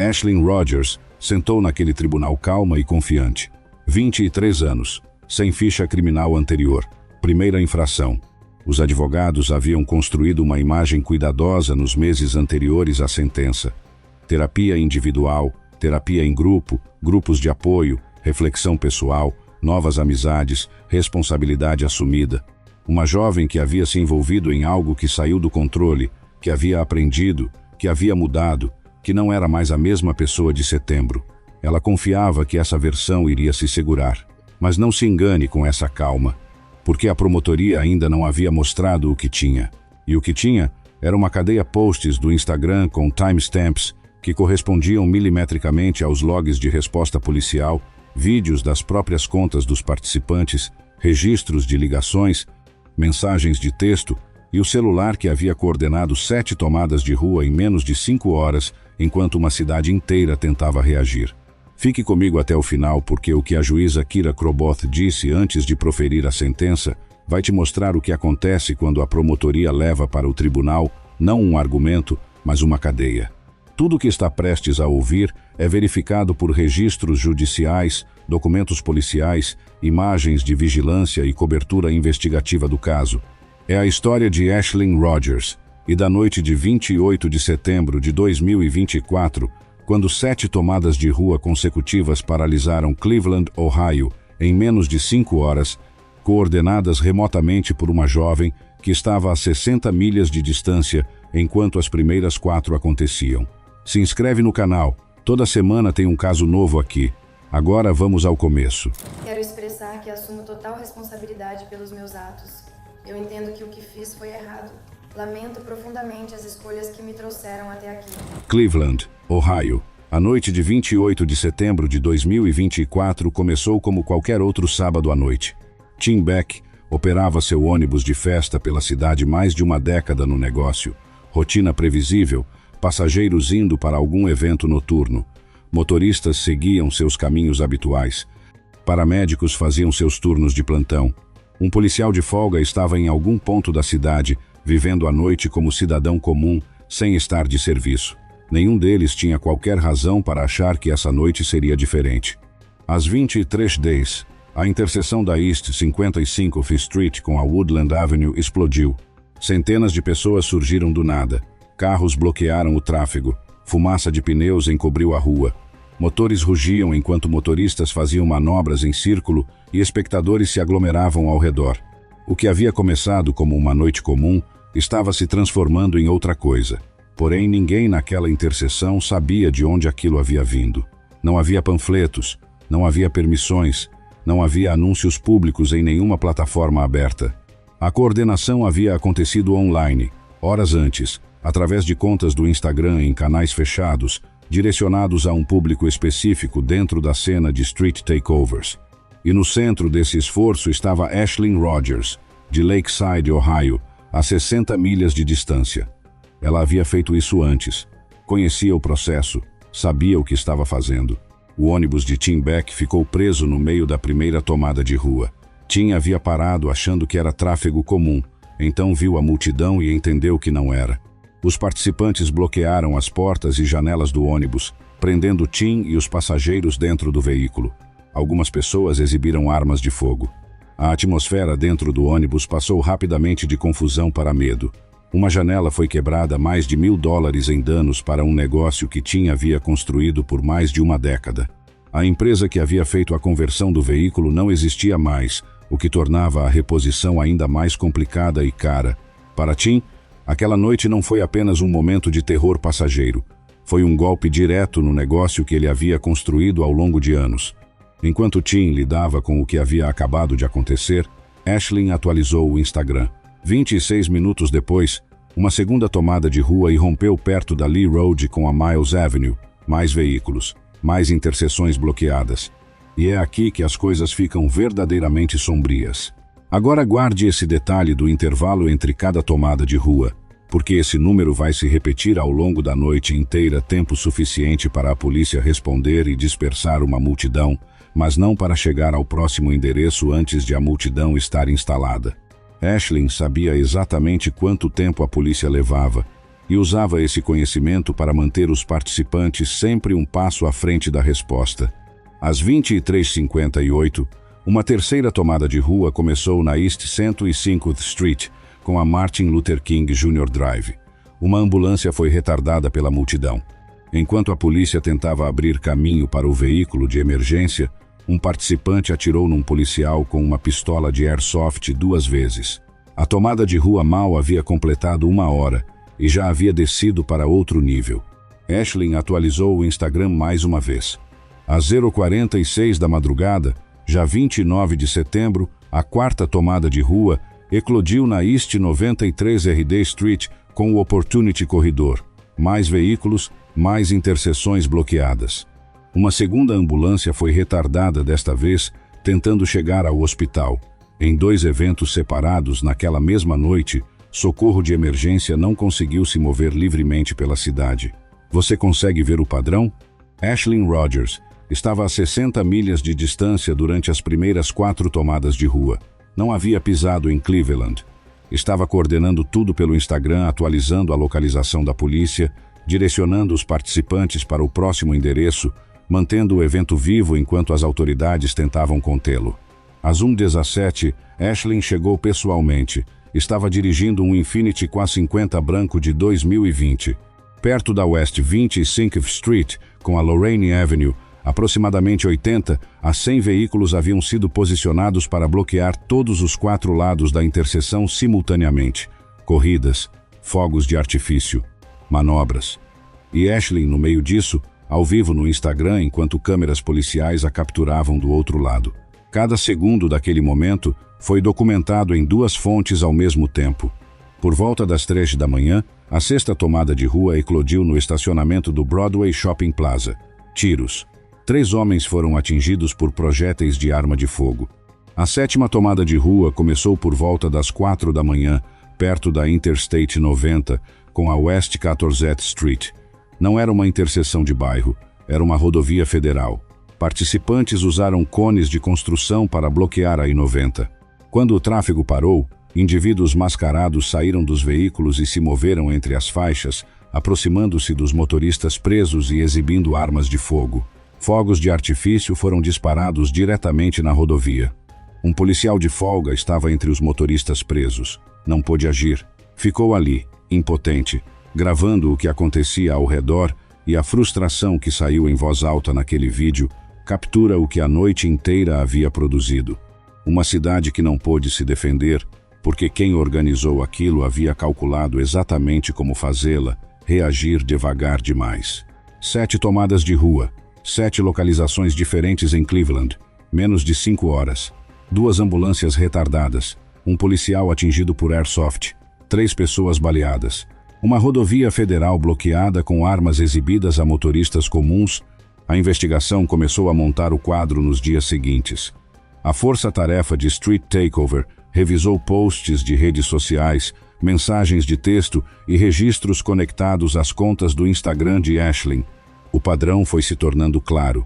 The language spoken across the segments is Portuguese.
Ashlyn Rogers sentou naquele tribunal calma e confiante. 23 anos, sem ficha criminal anterior. Primeira infração. Os advogados haviam construído uma imagem cuidadosa nos meses anteriores à sentença. Terapia individual, terapia em grupo, grupos de apoio, reflexão pessoal, novas amizades, responsabilidade assumida. Uma jovem que havia se envolvido em algo que saiu do controle, que havia aprendido, que havia mudado, que não era mais a mesma pessoa de setembro. Ela confiava que essa versão iria se segurar. Mas não se engane com essa calma, porque a promotoria ainda não havia mostrado o que tinha. E o que tinha era uma cadeia posts do Instagram com timestamps que correspondiam milimetricamente aos logs de resposta policial, vídeos das próprias contas dos participantes, registros de ligações, mensagens de texto e o celular que havia coordenado 7 tomadas de rua em menos de 5 horas, enquanto uma cidade inteira tentava reagir. Fique comigo até o final, porque o que a juíza Kira Kroboth disse antes de proferir a sentença vai te mostrar o que acontece quando a promotoria leva para o tribunal não um argumento, mas uma cadeia. Tudo o que está prestes a ouvir é verificado por registros judiciais, documentos policiais, imagens de vigilância e cobertura investigativa do caso. É a história de Ashlyn Rogers e da noite de 28 de setembro de 2024, quando 7 tomadas de rua consecutivas paralisaram Cleveland, Ohio, em menos de 5 horas, coordenadas remotamente por uma jovem que estava a 60 milhas de distância enquanto as primeiras 4 aconteciam. Se inscreve no canal, toda semana tem um caso novo aqui. Agora vamos ao começo. Quero expressar que assumo total responsabilidade pelos meus atos. Eu entendo que o que fiz foi errado. Lamento profundamente as escolhas que me trouxeram até aqui. Cleveland, Ohio. A noite de 28 de setembro de 2024 começou como qualquer outro sábado à noite. Tim Beck operava seu ônibus de festa pela cidade mais de uma década no negócio. Rotina previsível, passageiros indo para algum evento noturno. Motoristas seguiam seus caminhos habituais. Paramédicos faziam seus turnos de plantão. Um policial de folga estava em algum ponto da cidade, vivendo a noite como cidadão comum, sem estar de serviço. Nenhum deles tinha qualquer razão para achar que essa noite seria diferente. Às 23h10, a interseção da East 55th Street com a Woodland Avenue explodiu. Centenas de pessoas surgiram do nada. Carros bloquearam o tráfego. Fumaça de pneus encobriu a rua. Motores rugiam enquanto motoristas faziam manobras em círculo e espectadores se aglomeravam ao redor. O que havia começado como uma noite comum estava se transformando em outra coisa. Porém, ninguém naquela interseção sabia de onde aquilo havia vindo. Não havia panfletos, não havia permissões, não havia anúncios públicos em nenhuma plataforma aberta. A coordenação havia acontecido online, horas antes, através de contas do Instagram em canais fechados, direcionados a um público específico dentro da cena de street takeovers. E no centro desse esforço estava Ashlyn Rogers, de Lakeside, Ohio, a 60 milhas de distância. Ela havia feito isso antes. Conhecia o processo, sabia o que estava fazendo. O ônibus de Tim Beck ficou preso no meio da primeira tomada de rua. Tim havia parado achando que era tráfego comum, então viu a multidão e entendeu que não era. Os participantes bloquearam as portas e janelas do ônibus, prendendo Tim e os passageiros dentro do veículo. Algumas pessoas exibiram armas de fogo. A atmosfera dentro do ônibus passou rapidamente de confusão para medo. Uma janela foi quebrada, mais de $1.000 em danos para um negócio que Tim havia construído por mais de uma década. A empresa que havia feito a conversão do veículo não existia mais, o que tornava a reposição ainda mais complicada e cara. Para Tim, aquela noite não foi apenas um momento de terror passageiro. Foi um golpe direto no negócio que ele havia construído ao longo de anos. Enquanto Tim lidava com o que havia acabado de acontecer, Ashlyn atualizou o Instagram. 26 minutos depois, uma segunda tomada de rua irrompeu perto da Lee Road com a Miles Avenue. Mais veículos, mais interseções bloqueadas. E é aqui que as coisas ficam verdadeiramente sombrias. Agora guarde esse detalhe do intervalo entre cada tomada de rua, porque esse número vai se repetir ao longo da noite inteira, tempo suficiente para a polícia responder e dispersar uma multidão, mas não para chegar ao próximo endereço antes de a multidão estar instalada. Ashlyn sabia exatamente quanto tempo a polícia levava, e usava esse conhecimento para manter os participantes sempre um passo à frente da resposta. Às 23h58, uma terceira tomada de rua começou na East 105th Street, com a Martin Luther King Jr. Drive. Uma ambulância foi retardada pela multidão. Enquanto a polícia tentava abrir caminho para o veículo de emergência, um participante atirou num policial com uma pistola de airsoft 2 vezes. A tomada de rua mal havia completado 1 hora e já havia descido para outro nível. Aisling atualizou o Instagram mais uma vez. Às 0h46 da madrugada, já 29 de setembro, a 4ª tomada de rua eclodiu na East 93 RD Street com o Opportunity Corridor. Mais veículos, mais interseções bloqueadas. Uma segunda ambulância foi retardada desta vez, tentando chegar ao hospital. Em 2 eventos separados naquela mesma noite, socorro de emergência não conseguiu se mover livremente pela cidade. Você consegue ver o padrão? Aisling Rogers estava a 60 milhas de distância durante as primeiras 4 tomadas de rua. Não havia pisado em Cleveland. Estava coordenando tudo pelo Instagram, atualizando a localização da polícia, direcionando os participantes para o próximo endereço, mantendo o evento vivo enquanto as autoridades tentavam contê-lo. Às 1h17, Aisling chegou pessoalmente. Estava dirigindo um Infiniti QA50 branco de 2020. Perto da West 25th Street, com a Lorraine Avenue, aproximadamente 80 a 100 veículos haviam sido posicionados para bloquear todos os 4 lados da interseção simultaneamente. Corridas, fogos de artifício, manobras. E Aisling, no meio disso, ao vivo no Instagram, enquanto câmeras policiais a capturavam do outro lado. Cada segundo daquele momento foi documentado em 2 fontes ao mesmo tempo. Por volta das 3 da manhã, a 6ª tomada de rua eclodiu no estacionamento do Broadway Shopping Plaza. Tiros. 3 homens foram atingidos por projéteis de arma de fogo. A 7ª tomada de rua começou por volta das 4 da manhã, perto da Interstate 90, com a West 14th Street. Não era uma interseção de bairro, era uma rodovia federal. Participantes usaram cones de construção para bloquear a I-90. Quando o tráfego parou, indivíduos mascarados saíram dos veículos e se moveram entre as faixas, aproximando-se dos motoristas presos e exibindo armas de fogo. Fogos de artifício foram disparados diretamente na rodovia. Um policial de folga estava entre os motoristas presos. Não pôde agir. Ficou ali, impotente, gravando o que acontecia ao redor, e a frustração que saiu em voz alta naquele vídeo captura o que a noite inteira havia produzido. Uma cidade que não pôde se defender, porque quem organizou aquilo havia calculado exatamente como fazê-la, reagir devagar demais. 7 tomadas de rua, 7 localizações diferentes em Cleveland, menos de 5 horas. 2 ambulâncias retardadas, um policial atingido por airsoft, 3 pessoas baleadas. Uma rodovia federal bloqueada com armas exibidas a motoristas comuns. A investigação começou a montar o quadro nos dias seguintes. A força-tarefa de Street Takeover revisou posts de redes sociais, mensagens de texto e registros conectados às contas do Instagram de Aisling. O padrão foi se tornando claro.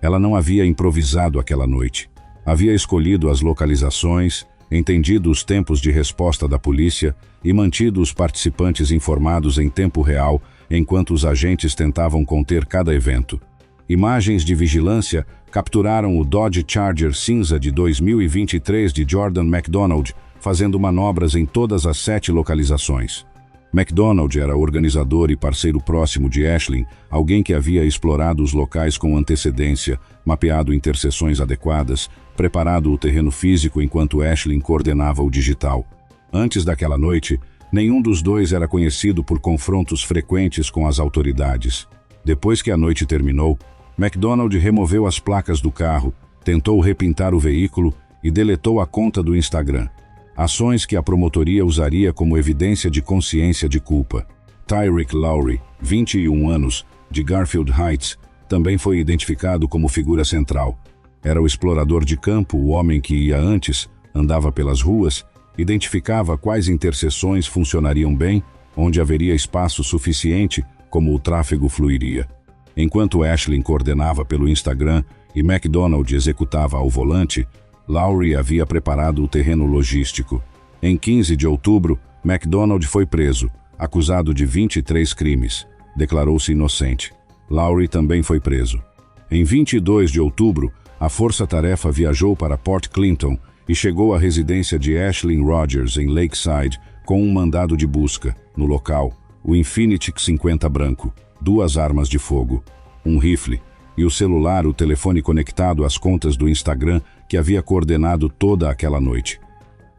Ela não havia improvisado aquela noite. Havia escolhido as localizações, entendido os tempos de resposta da polícia e mantido os participantes informados em tempo real enquanto os agentes tentavam conter cada evento. Imagens de vigilância capturaram o Dodge Charger cinza de 2023 de Jordan McDonald fazendo manobras em todas as 7 localizações. McDonald era organizador e parceiro próximo de Aisling, alguém que havia explorado os locais com antecedência, mapeado interseções adequadas, preparado o terreno físico enquanto Aisling coordenava o digital. Antes daquela noite, nenhum dos dois era conhecido por confrontos frequentes com as autoridades. Depois que a noite terminou, McDonald removeu as placas do carro, tentou repintar o veículo e deletou a conta do Instagram. Ações que a promotoria usaria como evidência de consciência de culpa. Tyreek Lowry, 21 anos, de Garfield Heights, também foi identificado como figura central. Era o explorador de campo, o homem que ia antes, andava pelas ruas, identificava quais interseções funcionariam bem, onde haveria espaço suficiente, como o tráfego fluiria. Enquanto Aisling coordenava pelo Instagram e McDonald executava ao volante, Lowry havia preparado o terreno logístico. Em 15 de outubro, McDonald foi preso, acusado de 23 crimes. Declarou-se inocente. Lowry também foi preso. Em 22 de outubro, a força-tarefa viajou para Port Clinton e chegou à residência de Ashlyn Rogers, em Lakeside, com um mandado de busca. No local, o Infiniti 50 branco, 2 armas de fogo, um rifle e o telefone conectado às contas do Instagram que havia coordenado toda aquela noite.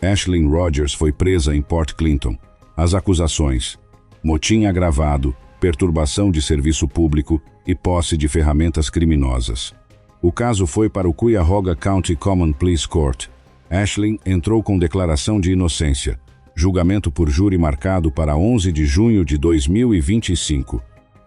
Ashlyn Rogers foi presa em Port Clinton. As acusações: motim agravado, perturbação de serviço público e posse de ferramentas criminosas. O caso foi para o Cuyahoga County Common Pleas Court. Ashlyn entrou com declaração de inocência. Julgamento por júri marcado para 11 de junho de 2025.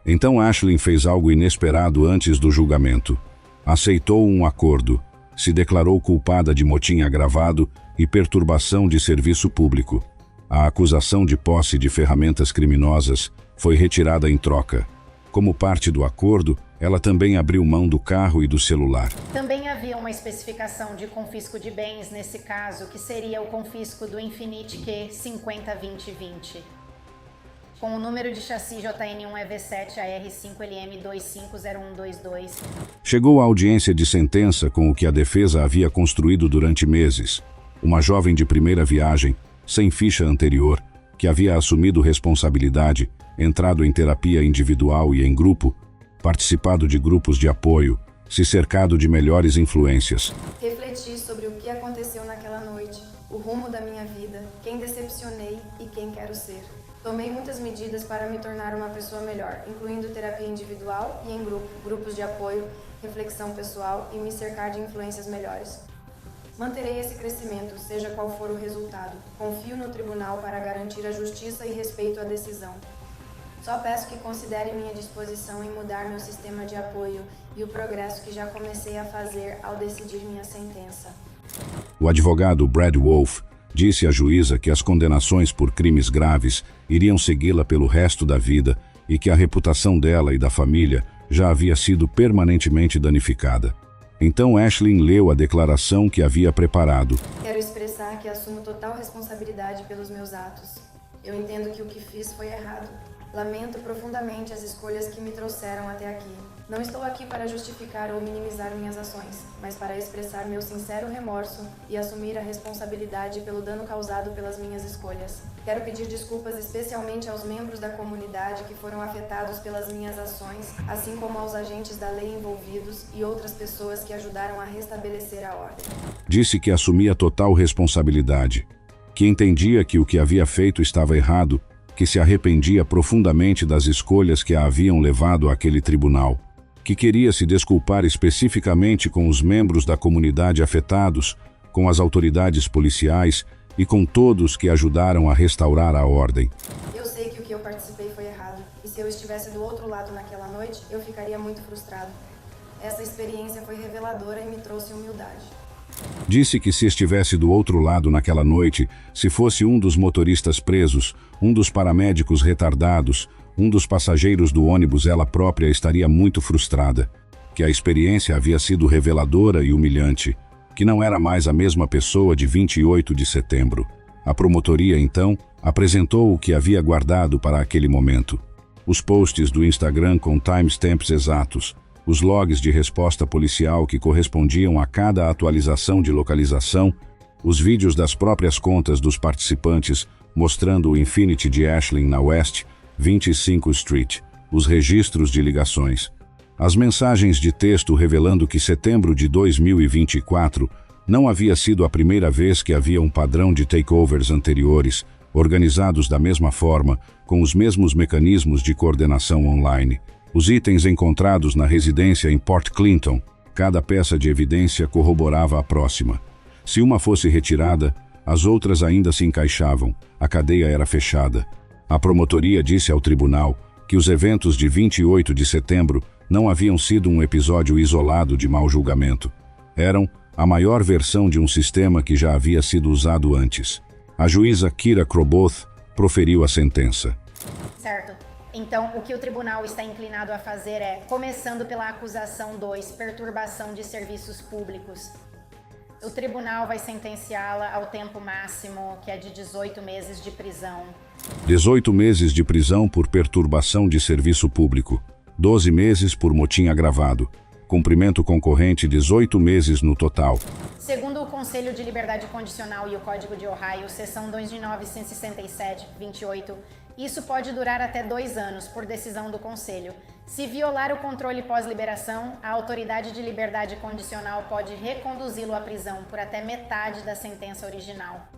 Então Ashlyn fez algo inesperado antes do julgamento. Aceitou um acordo. Se declarou culpada de motim agravado e perturbação de serviço público. A acusação de posse de ferramentas criminosas foi retirada em troca. Como parte do acordo, ela também abriu mão do carro e do celular. Também havia uma especificação de confisco de bens nesse caso, que seria o confisco do Infiniti Q502020. Com o número de chassi JN1EV7 AR5LM250122. Chegou à audiência de sentença com o que a defesa havia construído durante meses. Uma jovem de primeira viagem, sem ficha anterior, que havia assumido responsabilidade, entrado em terapia individual e em grupo, participado de grupos de apoio, se cercado de melhores influências. Refleti sobre o que aconteceu naquela noite, o rumo da minha vida, quem decepcionei e quem quero ser. Tomei muitas medidas para me tornar uma pessoa melhor, incluindo terapia individual e em grupo, grupos de apoio, reflexão pessoal e me cercar de influências melhores. Manterei esse crescimento, seja qual for o resultado. Confio no tribunal para garantir a justiça e respeito à decisão. Só peço que considere minha disposição em mudar meu sistema de apoio e o progresso que já comecei a fazer ao decidir minha sentença. O advogado Brad Wolf disse à juíza que as condenações por crimes graves iriam segui-la pelo resto da vida e que a reputação dela e da família já havia sido permanentemente danificada. Então Ashlyn leu a declaração que havia preparado. Quero expressar que assumo total responsabilidade pelos meus atos. Eu entendo que o que fiz foi errado. Lamento profundamente as escolhas que me trouxeram até aqui. Não estou aqui para justificar ou minimizar minhas ações, mas para expressar meu sincero remorso e assumir a responsabilidade pelo dano causado pelas minhas escolhas. Quero pedir desculpas especialmente aos membros da comunidade que foram afetados pelas minhas ações, assim como aos agentes da lei envolvidos e outras pessoas que ajudaram a restabelecer a ordem. Disse que assumia total responsabilidade, que entendia que o que havia feito estava errado, que se arrependia profundamente das escolhas que a haviam levado àquele tribunal, que queria se desculpar especificamente com os membros da comunidade afetados, com as autoridades policiais e com todos que ajudaram a restaurar a ordem. Eu sei que o que eu participei foi errado, e se eu estivesse do outro lado naquela noite, eu ficaria muito frustrado. Essa experiência foi reveladora e me trouxe humildade. Disse que se estivesse do outro lado naquela noite, se fosse um dos motoristas presos, um dos paramédicos retardados, um dos passageiros do ônibus, ela própria estaria muito frustrada, que a experiência havia sido reveladora e humilhante, que não era mais a mesma pessoa de 28 de setembro. A promotoria, então, apresentou o que havia guardado para aquele momento. Os posts do Instagram com timestamps exatos, os logs de resposta policial que correspondiam a cada atualização de localização, os vídeos das próprias contas dos participantes mostrando o Infiniti de Ashlyn na West 25 Street, os registros de ligações, as mensagens de texto revelando que setembro de 2024 não havia sido a primeira vez que havia um padrão de takeovers anteriores, organizados da mesma forma, com os mesmos mecanismos de coordenação online. Os itens encontrados na residência em Port Clinton, cada peça de evidência corroborava a próxima. Se uma fosse retirada, as outras ainda se encaixavam, a cadeia era fechada. A promotoria disse ao tribunal que os eventos de 28 de setembro não haviam sido um episódio isolado de mau julgamento. Eram a maior versão de um sistema que já havia sido usado antes. A juíza Kira Kroboth proferiu a sentença. Certo. Então, o que o tribunal está inclinado a fazer é, começando pela acusação 2, perturbação de serviços públicos. O tribunal vai sentenciá-la ao tempo máximo, que é de 18 meses de prisão. 18 meses de prisão por perturbação de serviço público, 12 meses por motim agravado, cumprimento concorrente 18 meses no total. Segundo o Conselho de Liberdade Condicional e o Código de Ohio, seção 2967-28, isso pode durar até 2 anos, por decisão do Conselho. Se violar o controle pós-liberação, a autoridade de liberdade condicional pode reconduzi-lo à prisão por até metade da sentença original.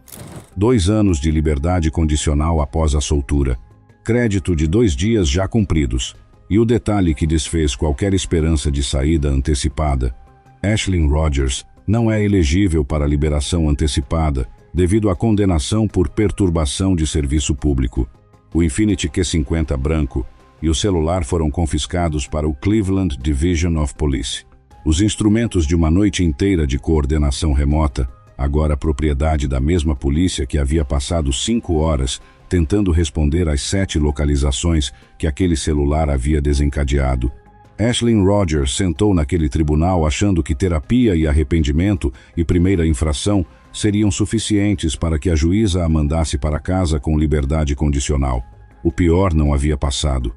2 anos de liberdade condicional após a soltura, crédito de 2 dias já cumpridos. E o detalhe que desfez qualquer esperança de saída antecipada: Ashlyn Rogers não é elegível para liberação antecipada devido à condenação por perturbação de serviço público. O Infiniti Q50 branco e o celular foram confiscados para o Cleveland Division of Police. Os instrumentos de uma noite inteira de coordenação remota, agora propriedade da mesma polícia que havia passado 5 horas tentando responder às 7 localizações que aquele celular havia desencadeado. Ashlyn Rogers sentou naquele tribunal achando que terapia e arrependimento e primeira infração seriam suficientes para que a juíza a mandasse para casa com liberdade condicional. O pior não havia passado.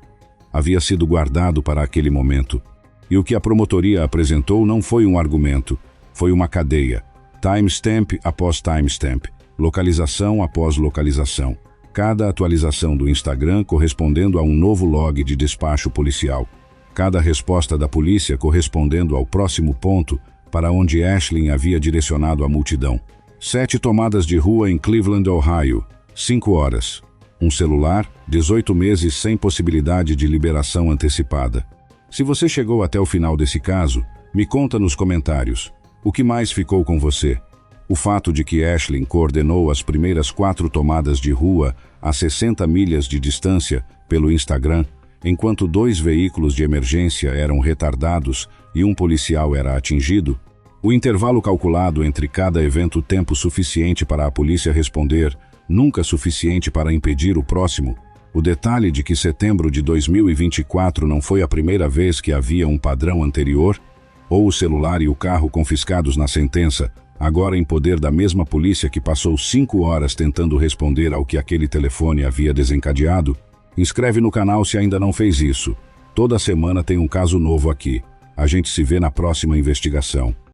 Havia sido guardado para aquele momento. E o que a promotoria apresentou não foi um argumento, foi uma cadeia. Timestamp após timestamp, localização após localização. Cada atualização do Instagram correspondendo a um novo log de despacho policial. Cada resposta da polícia correspondendo ao próximo ponto para onde Ashlyn havia direcionado a multidão. 7 tomadas de rua em Cleveland, Ohio, 5 horas. Um celular, 18 meses sem possibilidade de liberação antecipada. Se você chegou até o final desse caso, me conta nos comentários. O que mais ficou com você? O fato de que Ashlyn coordenou as primeiras 4 tomadas de rua a 60 milhas de distância pelo Instagram, enquanto 2 veículos de emergência eram retardados e um policial era atingido? O intervalo calculado entre cada evento, tempo suficiente para a polícia responder, nunca suficiente para impedir o próximo? O detalhe de que setembro de 2024 não foi a primeira vez que havia um padrão anterior? Ou o celular e o carro confiscados na sentença, agora em poder da mesma polícia que passou 5 horas tentando responder ao que aquele telefone havia desencadeado? Inscreve no canal se ainda não fez isso. Toda semana tem um caso novo aqui. A gente se vê na próxima investigação.